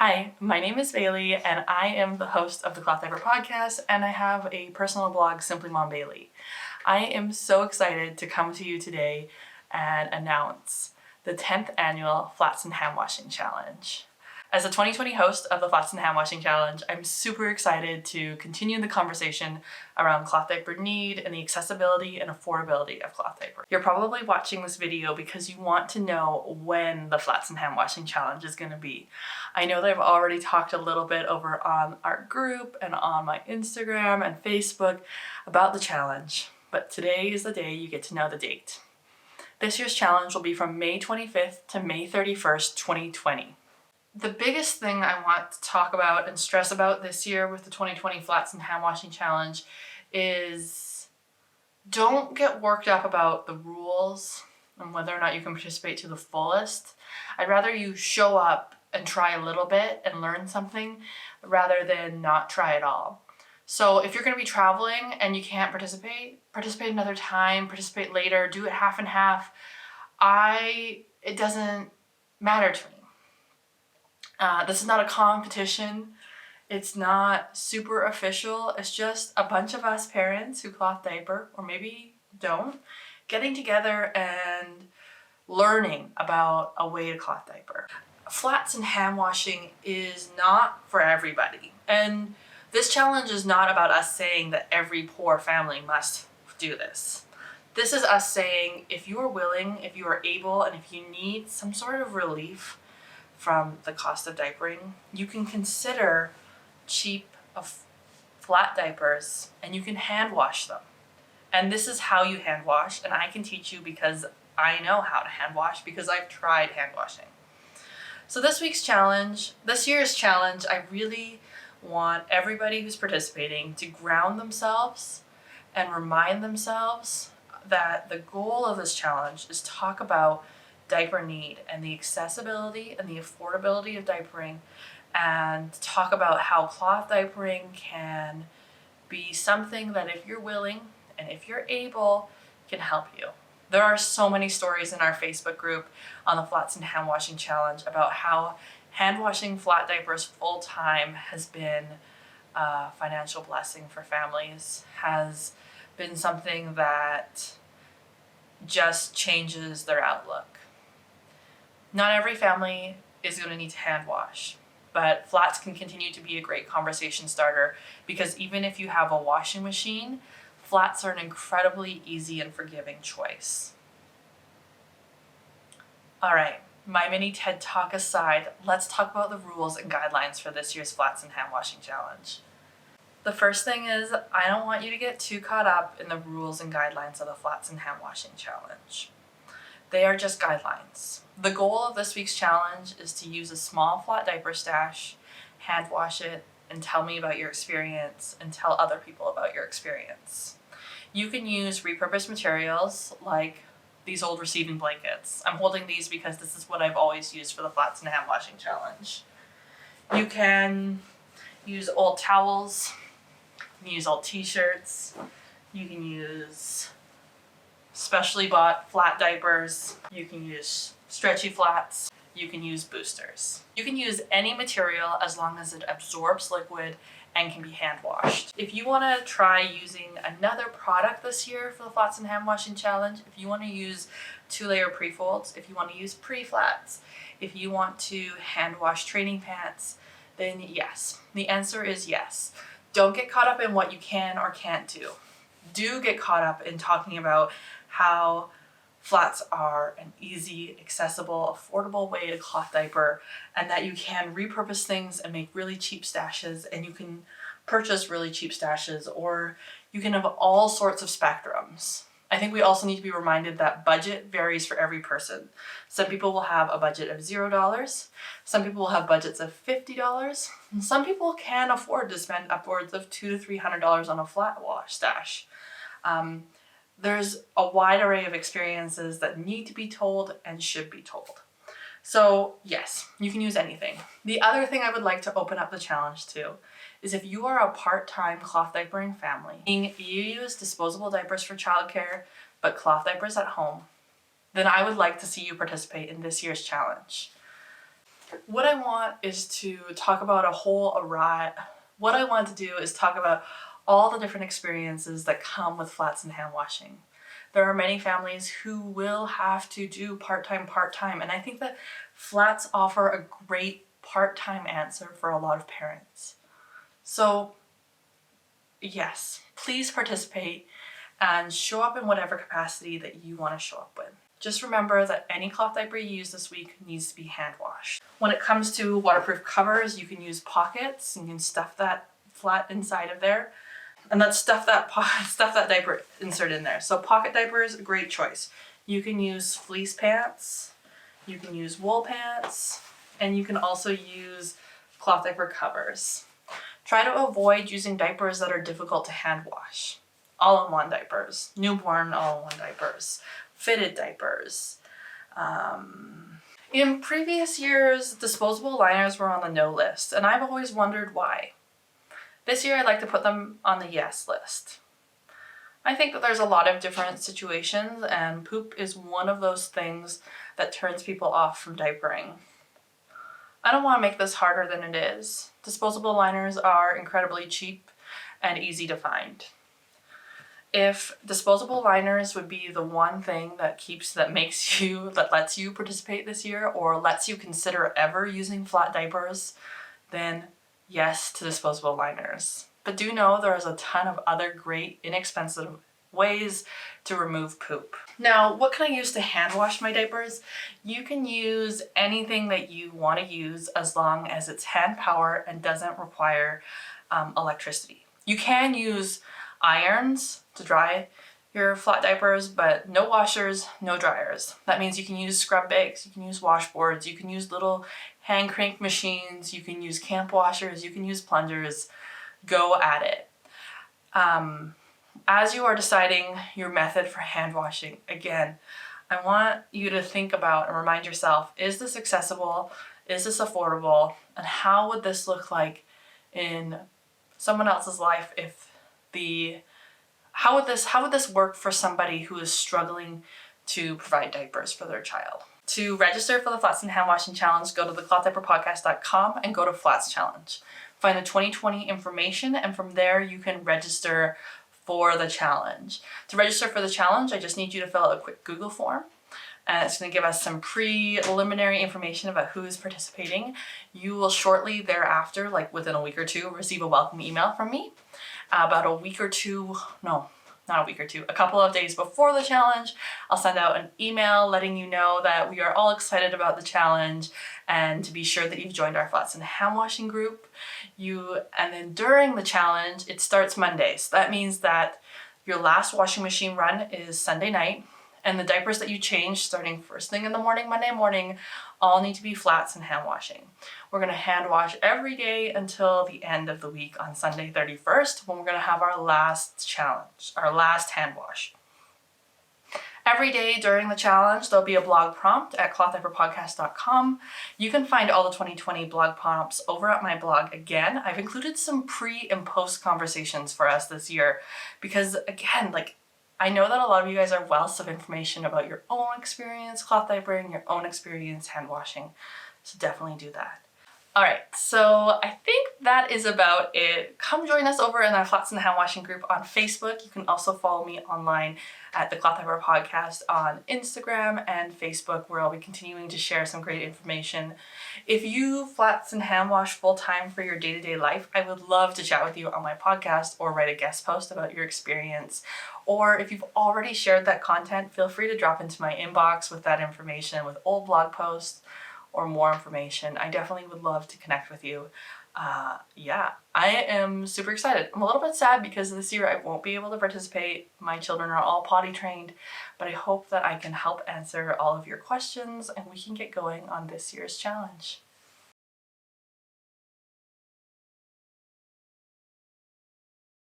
Hi, my name is Bailey and I am the host of the Cloth Diaper Podcast, and I have a personal blog, Simply Mom Bailey. I am so excited to come to you today and announce the 10th annual Flats Handwashing Challenge. As a 2020 host of the Flats Handwashing Challenge, I'm super excited to continue the conversation around cloth diaper need and the accessibility and affordability of cloth diaper. You're probably watching this video because you want to know when the Flats Handwashing Challenge is going to be. I know that I've already talked a little bit over on our group and on my Instagram and Facebook about the challenge, but today is the day you get to know the date. This year's challenge will be from May 25th to May 31st, 2020. The biggest thing I want to talk about and stress about this year with the 2020 Flats Handwashing Challenge is don't get worked up about the rules and whether or not you can participate to the fullest. I'd rather you show up and try a little bit and learn something rather than not try at all. So if you're going to be traveling and you can't participate another time, participate later, do it half and half. It doesn't matter to me. This is not a competition. It's not super official. It's just a bunch of us parents who cloth diaper, or maybe don't, getting together and learning about a way to cloth diaper. Flats and hand washing is not for everybody. And this challenge is not about us saying that every poor family must do this. This is us saying if you are willing, if you are able, and if you need some sort of relief from the cost of diapering, you can consider cheap flat diapers and you can hand wash them. And this is how you hand wash, and I can teach you because I know how to hand wash because I've tried hand washing. So this year's challenge, I really want everybody who's participating to ground themselves and remind themselves that the goal of this challenge is to talk about diaper need and the accessibility and the affordability of diapering, and talk about how cloth diapering can be something that if you're willing and if you're able can help you. There are so many stories in our Facebook group on the Flats and Handwashing Challenge about how hand washing flat diapers full time has been a financial blessing for families, has been something that just changes their outlook. Not every family is going to need to hand wash, but flats can continue to be a great conversation starter because even if you have a washing machine, flats are an incredibly easy and forgiving choice. All right, my mini TED Talk aside, let's talk about the rules and guidelines for this year's Flats and Handwashing Challenge. The first thing is I don't want you to get too caught up in the rules and guidelines of the Flats and Handwashing Challenge. They are just guidelines. The goal of this week's challenge is to use a small flat diaper stash, hand wash it, and tell me about your experience and tell other people about your experience. You can use repurposed materials like these old receiving blankets. I'm holding these because this is what I've always used for the Flats and Hand Washing Challenge. You can use old towels, you can use old t-shirts, you can use specially bought flat diapers, you can use stretchy flats, you can use boosters. You can use any material as long as it absorbs liquid and can be hand washed. If you want to try using another product this year for the Flats and Hand Washing Challenge, if you want to use 2-layer pre-folds, if you want to use pre-flats, if you want to hand wash training pants, then yes. The answer is yes. Don't get caught up in what you can or can't do. Do get caught up in talking about how flats are an easy, accessible, affordable way to cloth diaper, and that you can repurpose things and make really cheap stashes, and you can purchase really cheap stashes, or you can have all sorts of spectrums. I think we also need to be reminded that budget varies for every person. Some people will have a budget of $0, some people will have budgets of $50, and some people can afford to spend upwards of $200 to $300 on a flat wash stash. There's a wide array of experiences that need to be told and should be told. So yes, you can use anything. The other thing I would like to open up the challenge to is if you are a part-time cloth diapering family, meaning you use disposable diapers for childcare, but cloth diapers at home, then I would like to see you participate in this year's challenge. What I want is to talk about what I want to do is talk about all the different experiences that come with flats and hand washing. There are many families who will have to do part-time, and I think that flats offer a great part-time answer for a lot of parents. So yes, please participate and show up in whatever capacity that you want to show up with. Just remember that any cloth diaper you use this week needs to be hand washed. When it comes to waterproof covers, you can use pockets and you can stuff that flat inside of there. And let's stuff that diaper insert in there. So pocket diapers, a great choice. You can use fleece pants, you can use wool pants, and you can also use cloth diaper covers. Try to avoid using diapers that are difficult to hand wash. All-in-one diapers, newborn all-in-one diapers, fitted diapers. In previous years, disposable liners were on the no list, and I've always wondered why. This year, I'd like to put them on the yes list. I think that there's a lot of different situations, and poop is one of those things that turns people off from diapering. I don't want to make this harder than it is. Disposable liners are incredibly cheap and easy to find. If disposable liners would be the one thing that lets you participate this year, or lets you consider ever using flat diapers, then yes to disposable liners. But do know there is a ton of other great, inexpensive ways to remove poop. Now, what can I use to hand wash my diapers? You can use anything that you want to use as long as it's hand power and doesn't require electricity. You can use irons to dry your flat diapers, but no washers, no dryers. That means you can use scrub bags, you can use washboards, you can use little hand crank machines, you can use camp washers, you can use plungers. Go at it. As you are deciding your method for hand washing, again, I want you to think about and remind yourself, is this accessible? Is this affordable? And how would this look like in someone else's life how would this work for somebody who is struggling to provide diapers for their child? To register for the Flats and Hand Washing Challenge, go to theclothdiaperpodcast.com and go to Flats Challenge. Find the 2020 information, and from there you can register for the challenge. To register for the challenge, I just need you to fill out a quick Google form, and it's going to give us some preliminary information about who is participating. You will shortly thereafter, like within a week or two, receive a welcome email from me. A couple of days before the challenge, I'll send out an email letting you know that we are all excited about the challenge and to be sure that you've joined our Flats and Hand Washing group. And then during the challenge, it starts Monday. So that means that your last washing machine run is Sunday night, and the diapers that you change starting first thing in the morning, Monday morning, all need to be flats and hand washing. We're going to hand wash every day until the end of the week on Sunday 31st, when we're going to have our last challenge, our last hand wash. Every day during the challenge, there'll be a blog prompt at clothdiaperpodcast.com. You can find all the 2020 blog prompts over at my blog. Again, I've included some pre and post conversations for us this year because, again, I know that a lot of you guys are wealths of information about your own experience cloth diapering, your own experience hand washing. So definitely do that. All right, so I think that is about it. Come join us over in our Flats and Hand Washing group on Facebook. You can also follow me online at the Cloth Diaper Podcast on Instagram and Facebook, where I'll be continuing to share some great information. If you flats and hand wash full time for your day-to-day life, I would love to chat with you on my podcast or write a guest post about your experience. Or if you've already shared that content, feel free to drop into my inbox with that information, with old blog posts or more information. I definitely would love to connect with you. I am super excited. I'm a little bit sad because this year I won't be able to participate. My children are all potty trained, but I hope that I can help answer all of your questions and we can get going on this year's challenge.